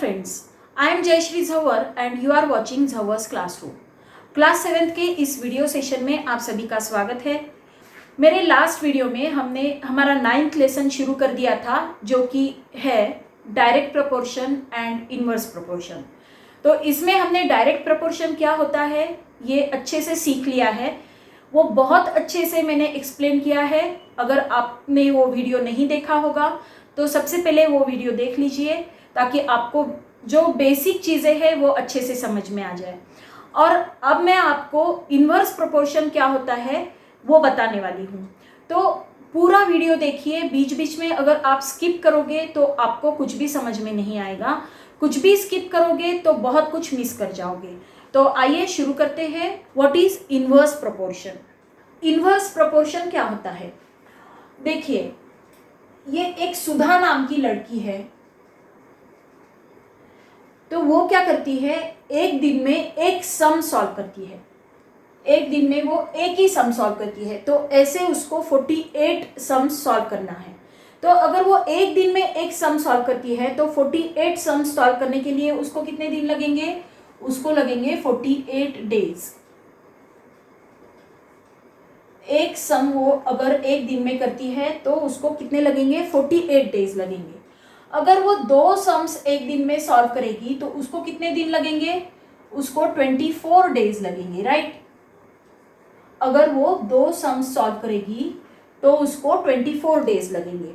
friends, I am Jayashree Jhawar and you are watching Jhawar's Classroom. Class 7th के इस video session में आप सभी का स्वागत है। मेरे लास्ट वीडियो में हमने हमारा 9th लेसन शुरू कर दिया था जो कि है direct proportion and inverse proportion. तो इसमें हमने डायरेक्ट प्रोपोर्शन क्या होता है ये अच्छे से सीख लिया है। वो बहुत अच्छे से मैंने एक्सप्लेन किया है। अगर आपने वो वीडियो नहीं देखा होगा तो सबसे पहले वो वीडियो देख लीजिए ताकि आपको जो बेसिक चीज़ें हैं वो अच्छे से समझ में आ जाए। और अब मैं आपको इन्वर्स प्रोपोर्शन क्या होता है वो बताने वाली हूँ। तो पूरा वीडियो देखिए, बीच बीच में अगर आप स्किप करोगे तो आपको कुछ भी समझ में नहीं आएगा, कुछ भी स्किप करोगे तो बहुत कुछ मिस कर जाओगे। तो आइए शुरू करते हैं। What is inverse proportion? Inverse proportion क्या होता है? देखिए, ये एक सुधा नाम की लड़की है। तो वो क्या करती है, एक दिन में एक सम सॉल्व करती है। एक दिन में वो एक ही सम सॉल्व करती है। तो ऐसे उसको 48 सम सॉल्व करना है। तो अगर वो एक दिन में एक सम सॉल्व करती है तो 48 सम सॉल्व करने के लिए उसको कितने दिन लगेंगे? उसको लगेंगे 48 डेज। एक सम वो अगर एक दिन में करती है तो उसको कितने लगेंगे? 48 डेज लगेंगे। अगर वो 2 सम्स एक दिन में सॉल्व करेगी तो उसको कितने दिन लगेंगे? उसको 24 डेज लगेंगे, राइट। अगर वो 2 सम्स सॉल्व करेगी तो उसको 24 डेज लगेंगे।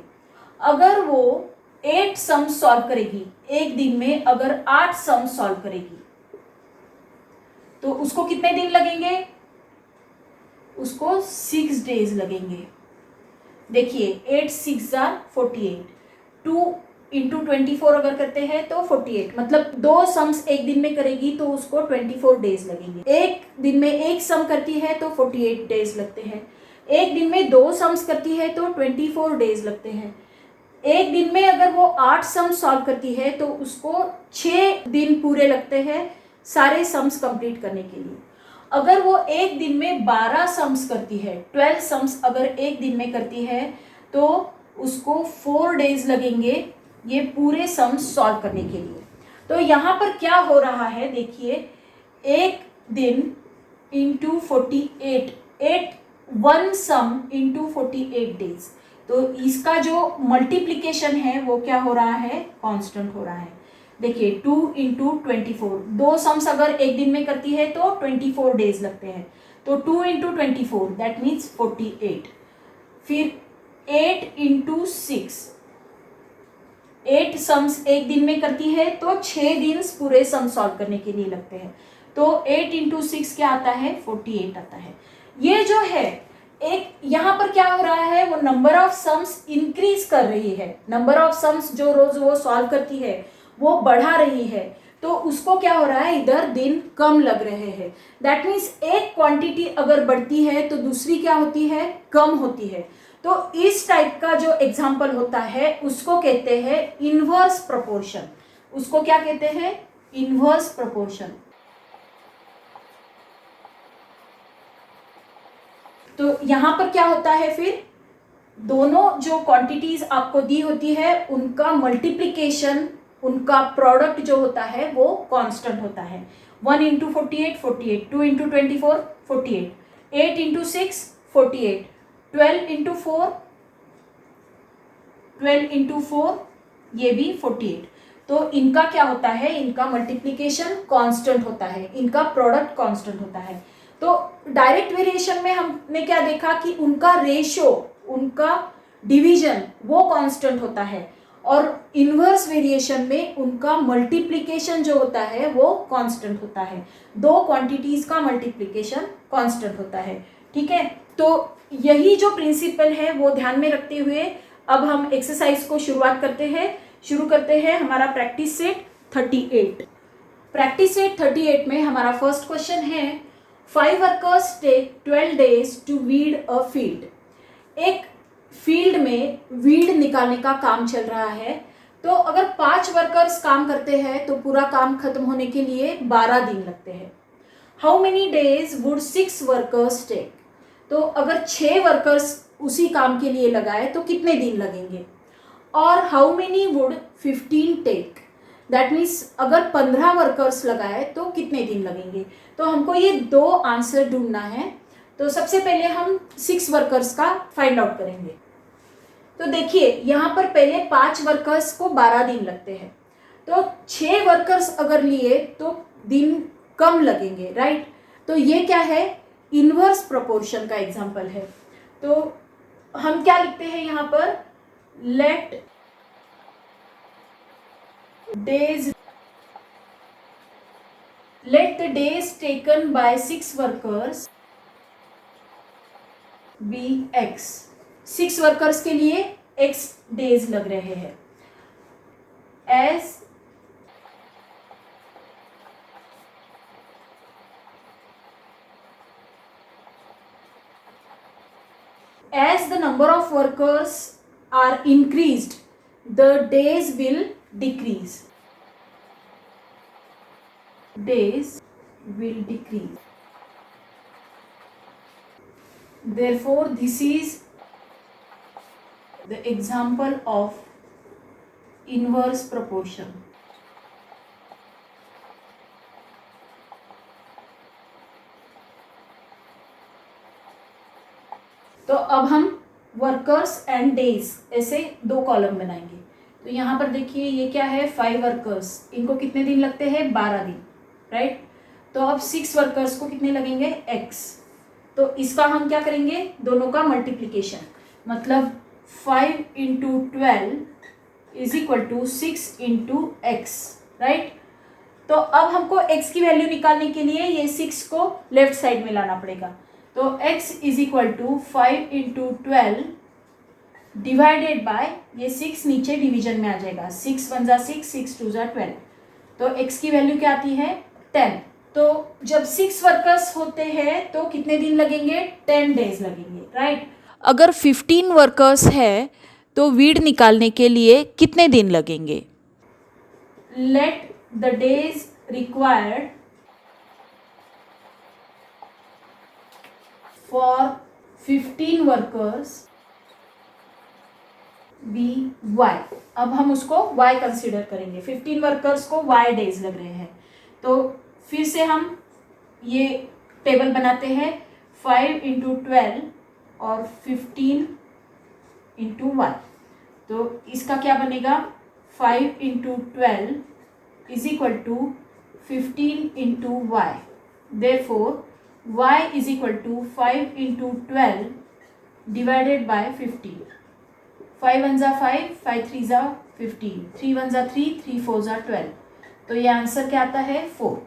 अगर वो 8 सम्स सॉल्व करेगी, एक दिन में अगर 8 सम्स सॉल्व करेगी तो उसको कितने दिन लगेंगे? उसको 6 डेज लगेंगे। देखिए, 8 6 आर 48, 2 इंटू 24 अगर करते हैं तो 48, मतलब 2 सम्स एक दिन में करेगी तो उसको 24 डेज लगेंगे। एक दिन में एक सम करती है तो 48 डेज लगते हैं। एक दिन में 2 सम्स करती है तो 24 डेज लगते हैं। एक दिन में अगर वो 8 सम्स सॉल्व करती है तो उसको 6 दिन पूरे लगते हैं सारे सम्स कंप्लीट करने के लिए। अगर वो एक दिन में 12 सम्स करती है, 12 सम्स अगर एक दिन में करती है तो उसको 4 डेज लगेंगे ये पूरे सम्स सॉल्व करने के लिए। तो यहाँ पर क्या हो रहा है, देखिए, एक दिन इंटू 48, 1 सम इंटू 48 डेज। तो इसका जो मल्टीप्लीकेशन है वो क्या हो रहा है? कांस्टेंट हो रहा है। देखिए, 2 इंटू 24, 2 सम्स अगर एक दिन में करती है तो 24 डेज लगते हैं। तो 2 इंटू 24 दैट मीन्स 48। फिर 8 इंटू 6, 8 सम्स एक दिन में करती है तो 6 दिन पूरे सम सॉल्व करने के लिए लगते हैं। तो 8 इंटू 6 क्या आता है? 48 आता है। ये जो है एक यहाँ पर क्या हो रहा है, वो नंबर ऑफ सम्स इंक्रीज कर रही है। नंबर ऑफ सम्स जो रोज वो सॉल्व करती है वो बढ़ा रही है। तो उसको क्या हो रहा है, इधर दिन कम लग रहे हैं। दैट मीन्स एक क्वांटिटी अगर बढ़ती है तो दूसरी क्या होती है? कम होती है। तो इस टाइप का जो एग्जाम्पल होता है उसको कहते हैं इनवर्स प्रोपोर्शन। उसको क्या कहते हैं? Inverse proportion. तो यहां पर क्या होता है, फिर दोनों जो क्वांटिटीज आपको दी होती है उनका मल्टीप्लीकेशन, उनका प्रोडक्ट जो होता है वो कांस्टेंट होता है। 1 into 48 48, 2 into 24 48, 8 into 6 48, 12 into 4 12 into 4 ये भी 48। तो इनका क्या होता है? इनका मल्टीप्लीकेशन कांस्टेंट होता है, इनका प्रोडक्ट कांस्टेंट होता है। तो डायरेक्ट वेरिएशन में हमने क्या देखा कि उनका रेशियो, उनका डिवीजन वो कांस्टेंट होता है। और इनवर्स वेरिएशन में उनका मल्टीप्लीकेशन जो होता है वो कांस्टेंट होता है। दो क्वांटिटीज का मल्टीप्लीकेशन कांस्टेंट होता है, ठीक है। तो यही जो प्रिंसिपल है वो ध्यान में रखते हुए अब हम एक्सरसाइज को शुरू करते हैं हमारा प्रैक्टिस सेट 38। प्रैक्टिस सेट 38 में हमारा फर्स्ट क्वेश्चन है, 5 workers take 12 days to weed a field. एक फील्ड में वीड निकालने का काम चल रहा है। तो अगर 5 वर्कर्स काम करते हैं तो पूरा काम खत्म होने के लिए 12 दिन लगते हैं। How many days would 6 workers take? तो अगर 6 वर्कर्स उसी काम के लिए लगाए तो कितने दिन लगेंगे? और how many would 15 take? That means अगर 15 वर्कर्स लगाए तो कितने दिन लगेंगे। तो हमको ये दो आंसर ढूंढना है। तो सबसे पहले हम 6 वर्कर्स का फाइंड आउट करेंगे। तो देखिए यहाँ पर पहले 5 वर्कर्स को 12 दिन लगते हैं, तो 6 वर्कर्स अगर लिए तो दिन कम लगेंगे, राइट। तो ये क्या है, इनवर्स प्रोपोर्शन का एग्जांपल है। तो हम क्या लिखते हैं यहाँ पर, late days let the days taken by 6 workers be x। 6 workers के लिए x डेज लग रहे हैं। As the number of workers are increased, the days will decrease. Days will decrease. Therefore, this is the example of inverse proportion. तो अब हम workers and days ऐसे दो कॉलम बनाएंगे। तो यहाँ पर देखिए ये क्या है, 5 वर्कर्स, इनको कितने दिन लगते हैं, 12 दिन, राइट। तो अब 6 वर्कर्स को कितने लगेंगे, x। तो इसका हम क्या करेंगे, दोनों का मल्टीप्लिकेशन, मतलब 5 into 12 is equal to 6 into x, right. तो अब हमको x की वैल्यू निकालने के लिए ये 6 को लेफ्ट साइड में लाना पड़ेगा। तो x is equal to 5 into 12 divided by, ये 6 नीचे डिवीजन में आ जाएगा, 6 1 जा 6, 6 2 जा 12। तो x की वैल्यू क्या आती है, 10। तो जब 6 वर्कर्स होते हैं तो कितने दिन लगेंगे, 10 डेज लगेंगे, राइट। अगर 15 वर्कर्स है तो वीड निकालने के लिए कितने दिन लगेंगे। Let the days required for 15 workers be y। अब हम उसको y कंसिडर करेंगे, 15 वर्कर्स को y डेज लग रहे हैं। तो फिर से हम ये टेबल बनाते हैं, 5 इंटू 12 और 15 इंटू y। तो इसका क्या बनेगा, 5 into 12 is equal to 15 into y। Therefore y is equal to 5 into 12 divided by 15। 5 1 जा 5, 5 3 जा 15, 3 1 जा 3, 3 4 जा 12। तो ये आंसर क्या आता है, 4।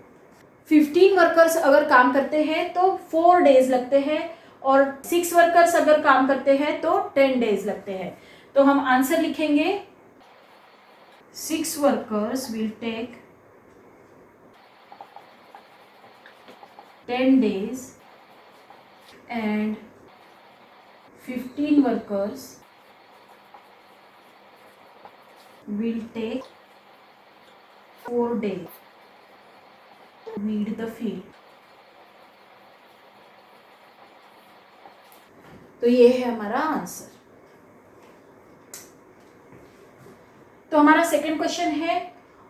15 वर्कर्स अगर काम करते हैं तो 4 डेज लगते हैं, और 6 वर्कर्स अगर काम करते हैं तो 10 डेज लगते हैं। तो हम आंसर लिखेंगे, 6 workers will take 10 days and 15 workers will take 4 days to weed the field। तो ये है हमारा आंसर। तो हमारा सेकंड क्वेश्चन है,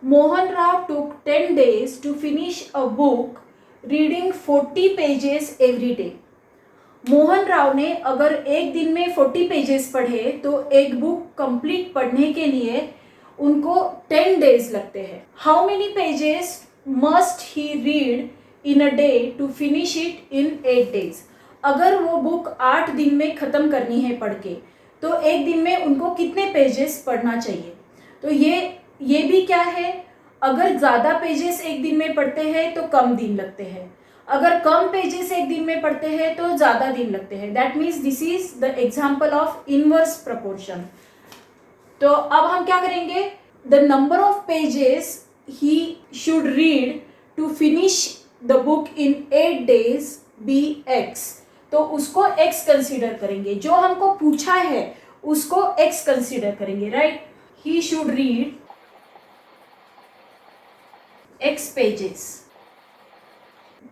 Mohan Rao took 10 days to finish a book reading 40 pages every day. Mohan Rao ने अगर एक दिन में 40 पेजेस पढ़े तो एक बुक कंप्लीट पढ़ने के लिए उनको 10 डेज लगते हैं। How many pages must he read in a day to finish it in 8 days. अगर वो बुक 8 दिन में ख़त्म करनी है पढ़ के, तो एक दिन में उनको कितने पेजेस पढ़ना चाहिए। तो ये भी क्या है, अगर ज़्यादा पेजेस एक दिन में पढ़ते हैं तो कम दिन लगते हैं, अगर कम पेजेस एक दिन में पढ़ते हैं तो ज़्यादा दिन लगते हैं। That means this is the example of inverse proportion. तो अब हम क्या करेंगे, the number of pages he should read to finish the book in 8 days be x। तो उसको x कंसिडर करेंगे, जो हमको पूछा है उसको x कंसिडर करेंगे, right. He should read x pages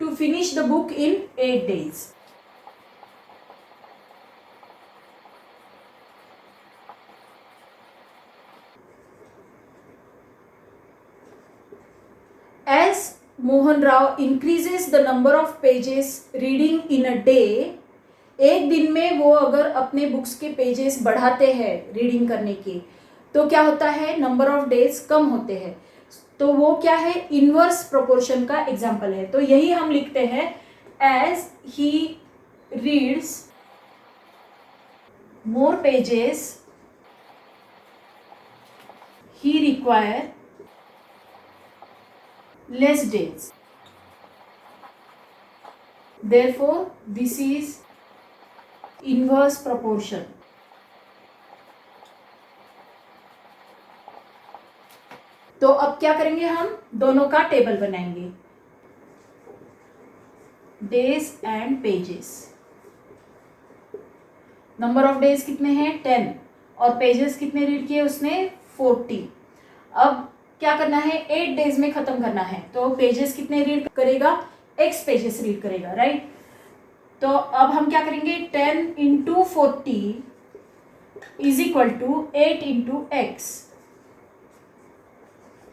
to finish the book in 8 days। as Mohan Rao increases the number of pages reading in a day, एक दिन में वो अगर अपने बुक्स के पेजेस बढ़ाते हैं रीडिंग करने के, तो क्या होता है, नंबर ऑफ डेज कम होते हैं। तो वो क्या है, इनवर्स प्रोपोर्शन का एग्जाम्पल है। तो यही हम लिखते हैं, as he reads more pages he require less days. Therefore, this is inverse proportion. तो अब क्या करेंगे, हम दोनों का टेबल बनाएंगे, days and pages. Number of days कितने हैं, 10, और पेजेस कितने रीड किए उसने, 40। अब क्या करना है, 8 डेज में खत्म करना है, तो पेजेस कितने रीड करेगा, x पेजेस रीड करेगा, राइट। तो अब हम क्या करेंगे, 10 into 40 is equal to 8 into x.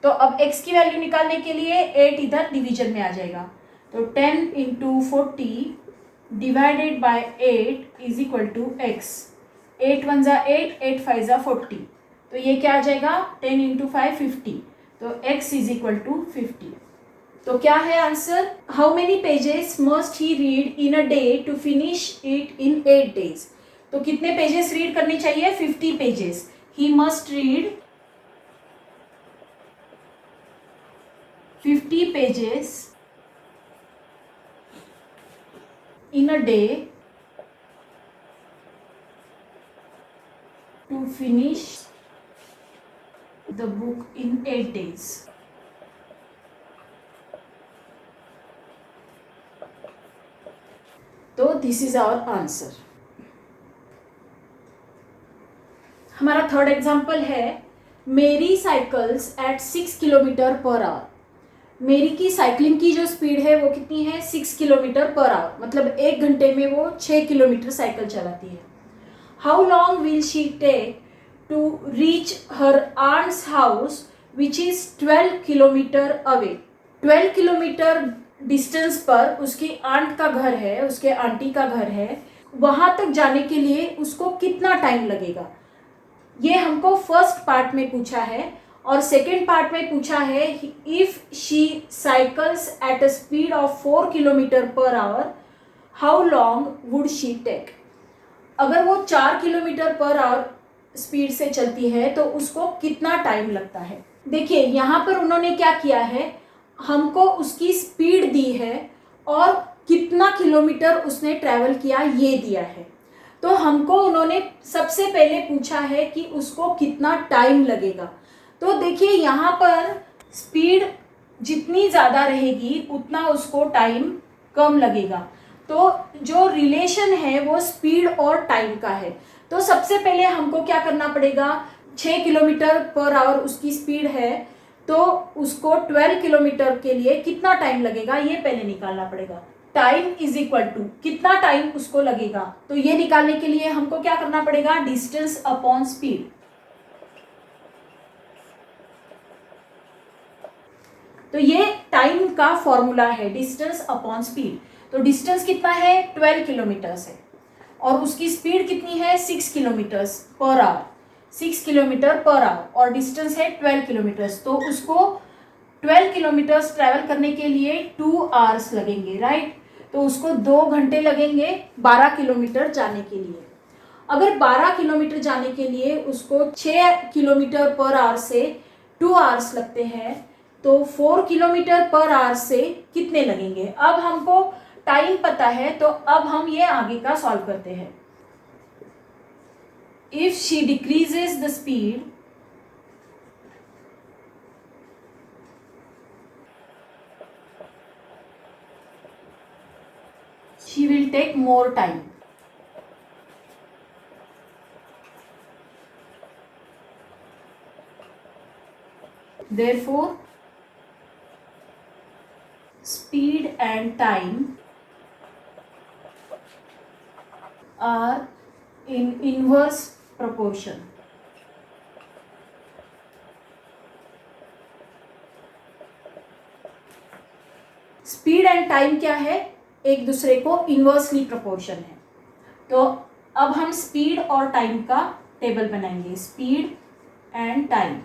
तो अब x की वैल्यू निकालने के लिए 8 इधर डिवीजन में आ जाएगा, तो 10 into 40 divided by 8 is equal to x। 8 1 जा 8, 8 5 जा 40, तो ये क्या आ जाएगा, 10 इंटू 5 50, तो x इज इक्वल टू 50। तो क्या है answer, how many pages must he read in a day to finish it in 8 days. तो कितने पेजेस रीड करने चाहिए, 50 pages. He must read 50 pages in a day to finish the book in 8 days. तो this is our answer. हमारा third example है, Mary cycles at 6 kilometre per hour. Mary की cycling की जो स्पीड है वो कितनी है, 6 किलोमीटर पर आवर, मतलब 1 घंटे में वो 6 किलोमीटर साइकिल चलाती है। How long will she take to reach her aunt's house which is 12 kilometre away. 12 kilometre distance पर उसकी आंट का घर है, उसके आंटी का घर है, वहां तक जाने के लिए उसको कितना टाइम लगेगा, ये हमको फर्स्ट पार्ट में पूछा है। और सेकेंड पार्ट में पूछा है, if she cycles at a speed of 4 kilometre per hour how long would she take. अगर वो 4 किलोमीटर पर आवर स्पीड से चलती है तो उसको कितना टाइम लगता है। देखिए यहाँ पर उन्होंने क्या किया है, हमको उसकी स्पीड दी है और कितना किलोमीटर उसने ट्रैवल किया ये दिया है। तो हमको उन्होंने सबसे पहले पूछा है कि उसको कितना टाइम लगेगा। तो देखिए यहाँ पर स्पीड जितनी ज़्यादा रहेगी उतना उसको टाइम कम लगेगा। तो जो रिलेशन है वो स्पीड और टाइम का है। तो सबसे पहले हमको क्या करना पड़ेगा, 6 किलोमीटर पर आवर उसकी स्पीड है, तो उसको 12 किलोमीटर के लिए कितना टाइम लगेगा ये पहले निकालना पड़ेगा। टाइम इज इक्वल टू कितना टाइम उसको लगेगा, तो ये निकालने के लिए हमको क्या करना पड़ेगा, डिस्टेंस अपॉन स्पीड। तो ये टाइम का फॉर्मूला है, डिस्टेंस अपॉन स्पीड। तो डिस्टेंस कितना है, 12 किलोमीटर्स है, और उसकी स्पीड कितनी है, 6 kilometres per hour, 6 kilometre per our, और डिस्टेंस है 12 किलोमीटर्स। तो उसको 12 किलोमीटर्स ट्रैवल करने के लिए 2 आवर्स लगेंगे, राइट। तो उसको 2 घंटे लगेंगे 12 किलोमीटर जाने के लिए। अगर 12 किलोमीटर जाने के लिए उसको 6 किलोमीटर पर आवर से 2 आवर्स लगते हैं, तो 4 किलोमीटर पर आवर से कितने लगेंगे। अब हमको टाइम पता है, तो अब हम ये आगे का सॉल्व करते हैं। If she decreases the speed she will take more time. Therefore, speed and time are in inverse proportion. Speed and time क्या है, एक दूसरे को इन्वर्सली प्रोपोर्शन है। तो अब हम स्पीड और टाइम का टेबल बनाएंगे, स्पीड एंड टाइम।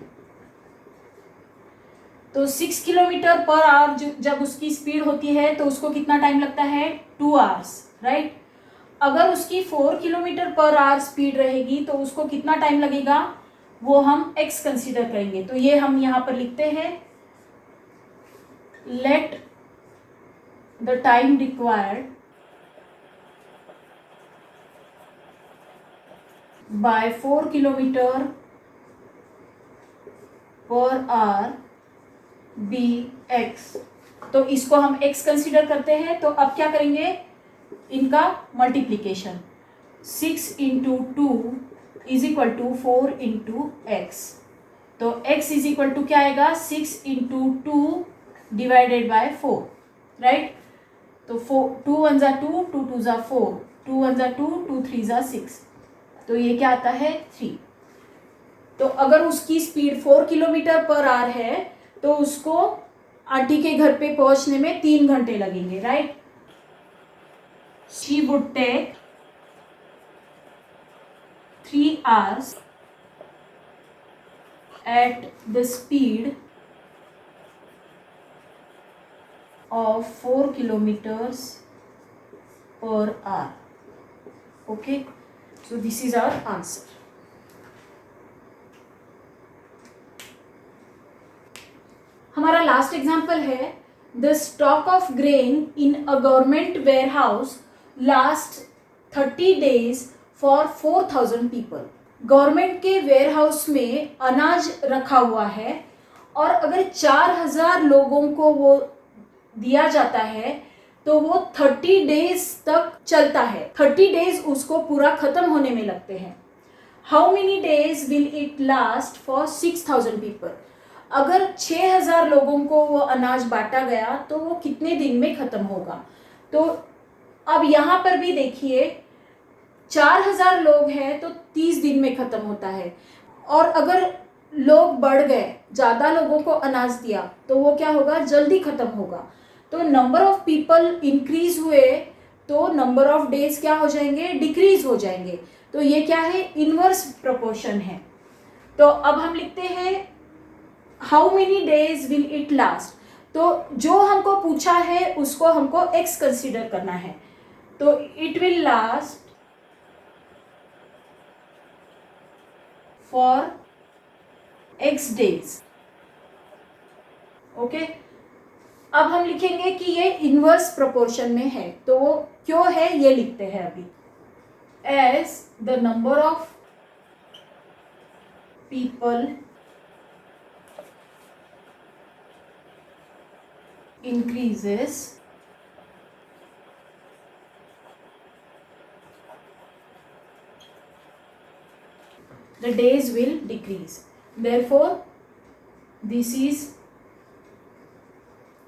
तो 6 किलोमीटर पर आवर जब उसकी स्पीड होती है तो उसको कितना टाइम लगता है, 2 आवर्स, राइट। अगर उसकी 4 किलोमीटर पर आवर स्पीड रहेगी तो उसको कितना टाइम लगेगा, वो हम x कंसीडर करेंगे। तो ये हम यहाँ पर लिखते हैं, let the time required by 4 kilometre per hour be x. तो इसको हम x कंसीडर करते हैं। तो अब क्या करेंगे, इनका multiplication, 6 into 2 is equal to 4 into x. तो x इज इक्वल टू क्या आएगा, 6 इंटू 2 डिवाइडेड बाय 4, राइट। तो 2 1 जा 2, 2 2 जा 4, 2 1 जा 2, 2 3 जा 6, तो ये क्या आता है 3। तो अगर उसकी स्पीड 4 किलोमीटर पर आवर है तो उसको आंटी के घर पे पहुंचने में 3 घंटे लगेंगे, right. She would take 3 hours at the speed of 4 kilometers per hour. Okay, so this is our answer. हमारा लास्ट एग्जाम्पल है, the stock of grain in a government warehouse last 30 days for 4,000 people. Government के warehouse में अनाज रखा हुआ है और अगर 4,000 लोगों को वो दिया जाता है तो वो 30 days तक चलता है। 30 days उसको पूरा खत्म होने में लगते हैं। How many days will it last for 6,000 people. अगर 6,000 लोगों को वो अनाज बांटा गया तो वो कितने दिन में खत्म होगा। तो अब यहाँ पर भी देखिए, 4,000 लोग हैं तो 30 दिन में खत्म होता है, और अगर लोग बढ़ गए, ज़्यादा लोगों को अनाज दिया तो वो क्या होगा, जल्दी खत्म होगा। तो नंबर ऑफ पीपल इंक्रीज हुए तो नंबर ऑफ डेज क्या हो जाएंगे, डिक्रीज हो जाएंगे। तो ये क्या है, इनवर्स प्रोपोर्शन है। तो अब हम लिखते हैं how many days will it last. तो जो हमको पूछा है उसको हमको x कंसीडर करना है। तो it will last for x days. Okay, अब हम लिखेंगे कि ये इनवर्स प्रोपोर्शन में है। तो वो क्यों है ये लिखते हैं अभी, as the number of people increases, the days will decrease. Therefore, this is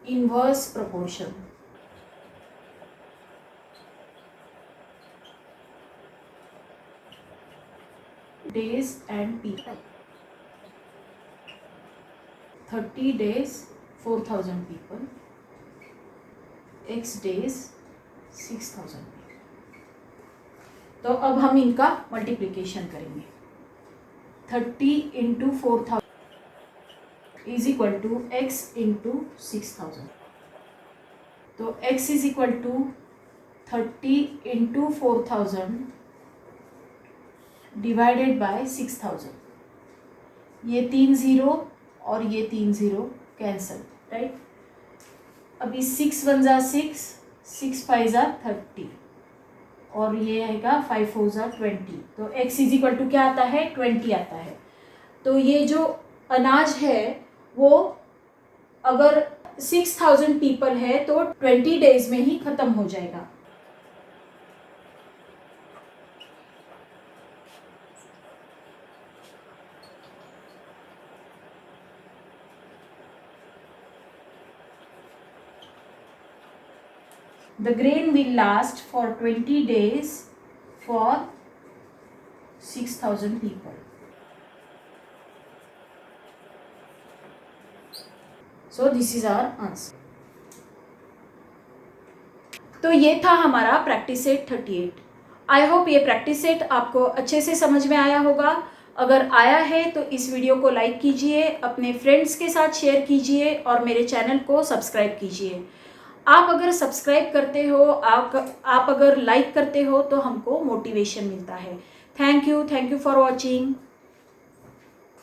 inverse proportion. Days and people. 30 days 4,000 people, x days 6,000 people। तो अब हम इनका मल्टीप्लिकेशन करेंगे। 30 into 4,000 is equal to x into 6,000। तो x is equal to 30 into 4,000 divided by 6,000। ये 3 0 और ये 3 0 cancel, right. अभी 6 1 जा 6, 6 5 जा 30, और ये आएगा 5 4 जा 20। तो x इज इक्वल टू क्या आता है, 20 आता है। तो ये जो अनाज है वो अगर 6,000 पीपल है तो 20 डेज में ही खत्म हो जाएगा। The grain will last for 20 days for 6,000 people. So this is our answer. तो ये था हमारा प्रैक्टिस सेट 38। आई होप ये प्रैक्टिस सेट आपको अच्छे से समझ में आया होगा। अगर आया है तो इस वीडियो को लाइक कीजिए, अपने फ्रेंड्स के साथ शेयर कीजिए और मेरे चैनल को सब्सक्राइब कीजिए। आप अगर सब्सक्राइब करते हो, आप अगर लाइक करते हो तो हमको मोटिवेशन मिलता है। Thank you for watching.